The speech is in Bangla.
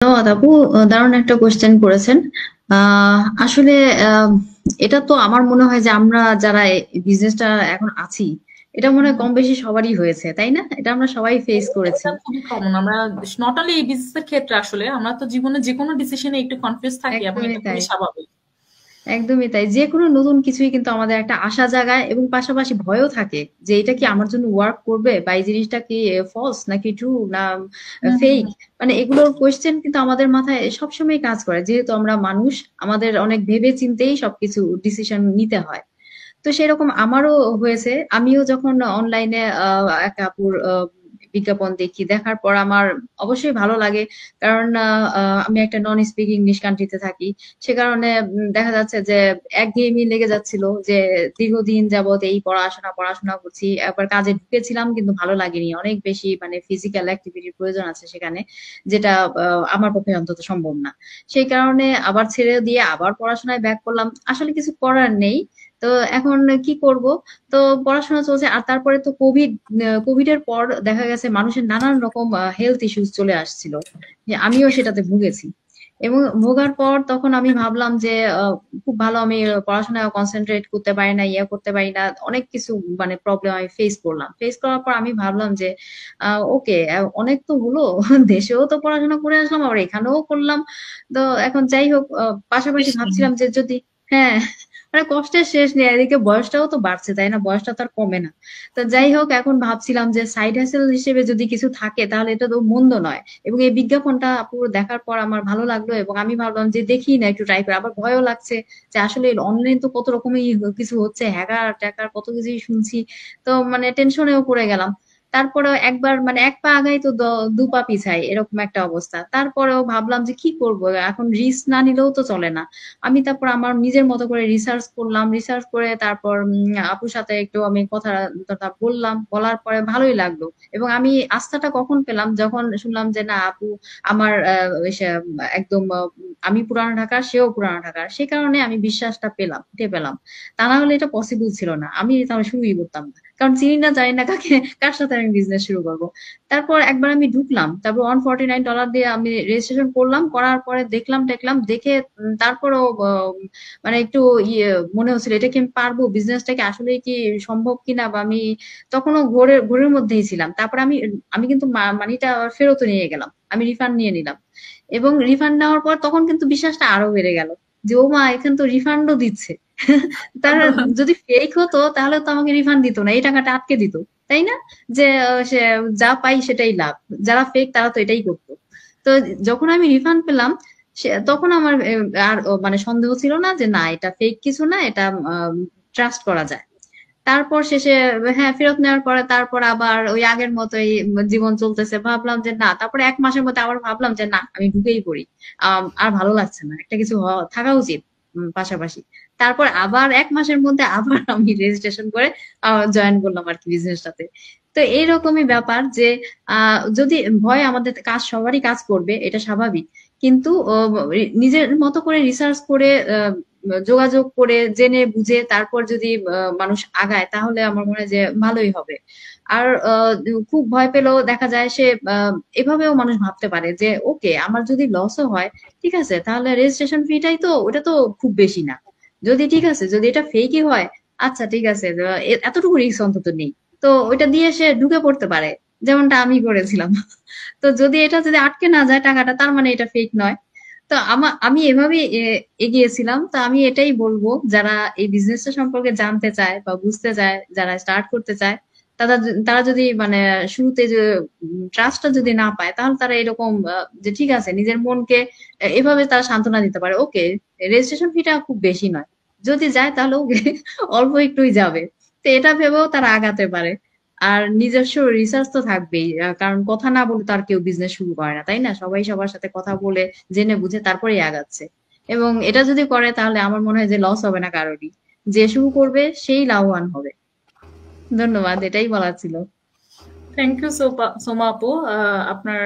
ধন্যবাদ আপু। দারুণ একটা কোশ্চেন করেছেন। আসলে আহ, এটা তো আমার মনে হয় যে আমরা যারা বিজনেসটা এখন আছি, এটা মনে হয় হুম, কম বেশি সবারই হয়েছে, তাই না? এটা আমরা সবাই ফেস করেছি। এটা খুবই কমন। আমরা নট অনলি এই বিজনেস এর ক্ষেত্রে, আসলে আমরা তো জীবনে যে কোনো ডিসিশনে একটু কনফিউজ থাকি এবং একদমই এটা তাই। খুবই স্বাভাবিক। একদমই তাই, যে কোনো নতুন কিছুই কিন্তু আমাদের একটা আশা জাগায় এবং পাশাপাশি ভয়ও থাকে যে এটা কি আমার জন্য ওয়ার্ক করবে, বা এই জিনিসটা কি ফলস নাকি ট্রু না হুম, হুম, ফেক। হুম। মানে এগুলোর কোয়েশ্চেন কিন্তু আমাদের মাথায় সবসময় কাজ করে, যেহেতু আমরা মানুষ, আমাদের অনেক ভেবে চিন্তেই সবকিছু ডিসিশন নিতে হয়। তো সেরকম আমারও হয়েছে। আমিও যখন অনলাইনে এক আপুর বিজ্ঞাপন দেখি, দেখার পর আমার অবশ্যই ভালো লাগে। কারণ আমি একটা নন স্পিক ইংলিশ কান্ট্রিতে থাকি। সে কারণে দেখা যাচ্ছে যে একঘেয়েমি লেগে যাচ্ছিল, যে দীর্ঘদিন যাবত এই পড়াশোনা পড়াশোনা করছি, একবার কাজে ঢুকেছিলাম কিন্তু ভালো লাগেনি, অনেক বেশি মানে ফিজিক্যাল অ্যাক্টিভিটির প্রয়োজন আছে সেখানে, যেটা আমার পক্ষে অন্তত সম্ভব না। সেই কারণে আবার ছেড়ে দিয়ে আবার পড়াশোনায় ব্যাক করলাম, আসলে কিছু করার নেই। তো এখন কি করব? তো পড়াশোনা চলছে, আর তারপরে তো কোভিড এর পর দেখা গেছে মানুষের নানান রকম হেলথ ইস্যুস চলে আসছিল, যে আমিও সেটাতে ভুগেছি। এবং ভোগার পর তখন আমি ভাবলাম যে খুব ভালো, আমি পড়াশোনায় কনসেন্ট্রেট করতে পারি না, ইয়ে করতে পারি না, অনেক কিছু মানে প্রবলেম আমি ফেস করলাম। ফেস করার পর আমি ভাবলাম যে ওকে, অনেক তো হলো দেশেও তো পড়াশোনা করে আসলাম, আবার এখানেও করলাম। তো এখন যাই হোক, পাশাপাশি বেশি। ভাবছিলাম যে যদি, হ্যাঁ, মানে কষ্টের শেষ নেই, এদিকে বয়সটাও তো বাড়ছে, তাই না? বয়সটা তো আর কমে না। তো যাই হোক, এখন ভাবছিলাম যে সাইড হ্যাসেল হিসেবে যদি কিছু থাকে তাহলে এটা তো মন্দ নয়। এবং এই বিজ্ঞাপনটা পুরো দেখার পর আমার ভালো লাগলো, এবং আমি ভাবলাম যে দেখি না, একটু ট্রাই করে। আবার ভয়ও লাগছে যে আসলে অনলাইন তো কত রকমই কিছু হচ্ছে, হ্যাকার ট্যাকার কত কিছুই শুনছি। তো মানে টেনশনেও পড়ে গেলাম। তারপরেও একবার মানে এক পা আগাই তো দু পা পিছাই, এরকম একটা অবস্থা। তারপরেও ভাবলাম যে কি করব, এখন রিস্ক না নিলেও তো চলে না। আমি তারপর আমার নিজের মতো করে রিসার্চ করলাম, রিসার্চ করে তারপর আপুর সাথে একটু আমি কথা টথা বললাম, বলার পরে ভালোই লাগলো। এবং আমি আস্থাটা কখন পেলাম, যখন শুনলাম যে না আপু আমার একদম আমি পুরানো ঢাকার, সেও পুরানো ঢাকার, সে কারণে আমি বিশ্বাসটা পেলাম, পেলাম। তা না হলে এটা পসিবল ছিল না, আমি তাহলে শুরুই করতাম না, কারণ চিনি না জানি না কাকে, কার সাথে আমি বিজনেস শুরু করব। তারপর একবার আমি ঢুকলাম, তারপর $149 দিয়ে আমি রেজিস্ট্রেশন করলাম, করার পরে দেখলাম টেকলাম দেখে তারপরও মানে একটু ইয়ে মনে হচ্ছিল, এটা কি আমি পারবো, বিজনেসটা কি আসলে কি সম্ভব কিনা, বা আমি তখনও ঘোরের ঘোরের মধ্যেই ছিলাম। তারপর আমি আমি কিন্তু মানিটা ফেরত নিয়ে গেলাম, আমি রিফান্ড নিয়ে নিলাম। এবং রিফান্ড নেওয়ার পর তখন কিন্তু বিশ্বাসটা আরো বেড়ে গেল, যে ও মা, এখানে তো রিফান্ডও দিচ্ছে তারা যদি ফেক হতো তাহলে তো আমাকে রিফান্ড দিত না, এই টাকাটা আটকে দিত, তাই না? যে সে যা পাই সেটাই লাভ, যারা ফেক তারা তো এটাই করতো। তো যখন আমি রিফান্ড পেলাম, তখন আমার আর মানে সন্দেহ ছিল না যে না, এটা ফেক কিছু না, এটা ট্রাস্ট করা যায়। তারপর শেষে, হ্যাঁ, ফেরত নেওয়ার পরে তারপর আবার ওই আগের মতোই জীবন চলতেছে। ভাবলাম যে না, তারপরে 1 মাসের মধ্যে আবার ভাবলাম যে না, আমি ঢুকেই পড়ি। আর ভালো লাগছে না, একটা কিছু থাকা উচিত পাশাপাশি। তারপর আবার 1 মাসের মধ্যে আবার আমি রেজিস্ট্রেশন করে জয়েন করলাম আর কি বিজনেসটাতে। তো এইরকমই ব্যাপার যে যদি ভয় আমাদের কাজ, সবারই কাজ করবে, এটা স্বাভাবিক। কিন্তু নিজের মতো করে রিসার্চ করে যোগাযোগ করে জেনে বুঝে তারপর যদি মানুষ আগায়, তাহলে আমার মনে হয় যে ভালোই হবে। আর খুব ভয় পেলেও দেখা যায় সে এভাবেও মানুষ ভাবতে পারে যে ওকে, আমার যদি লসও হয়, ঠিক আছে, তাহলে রেজিস্ট্রেশন ফিটাই তো, ওটা তো খুব বেশি না। যদি ঠিক আছে, যদি এটা ফেকই হয়, আচ্ছা ঠিক আছে, এতটুকু রিস্ক অন্তত নেই। তো ওইটা দিয়ে সে ঢুকে পড়তে পারে, যেমনটা আমি করেছিলাম তো যদি এটা যদি আটকে না যায় টাকাটা, তার মানে এটা ফেক নয়। তো আমি এভাবে এগিয়েছিলাম। তো আমি এটাই বলবো, যারা এই বিজনেসটা সম্পর্কে জানতে চায় বা বুঝতে চায়, যারা স্টার্ট করতে চায়, তারা যদি মানে শুরুতে যে ট্রাস্টটা যদি না পায়, তাহলে তারা এরকম যে ঠিক আছে, নিজের মনকে এভাবে তারা সান্ত্বনা দিতে পারে, ওকে, রেজিস্ট্রেশন ফিটা খুব বেশি নয়, যদি যায় তাহলে ওকে অল্প একটুই যাবে। তো এটা ভেবেও তারা আগাতে পারে। আর নিজস্ব রিসার্চ তো থাকবেই, কারণ কথা না বলে তো আর কেউ বিজনেস শুরু করে না, তাই না? সবাই সবার সাথে কথা বলে জেনে বুঝে তারপরেই আগাচ্ছে। এবং এটা যদি করে তাহলে আমার মনে হয় যে লস হবে না কারোরই, যে শুরু করবে সেই লাভবান হবে। ধন্যবাদ, এটাই বলার ছিল। থ্যাংক ইউ সো, সোমা আপু। আপনার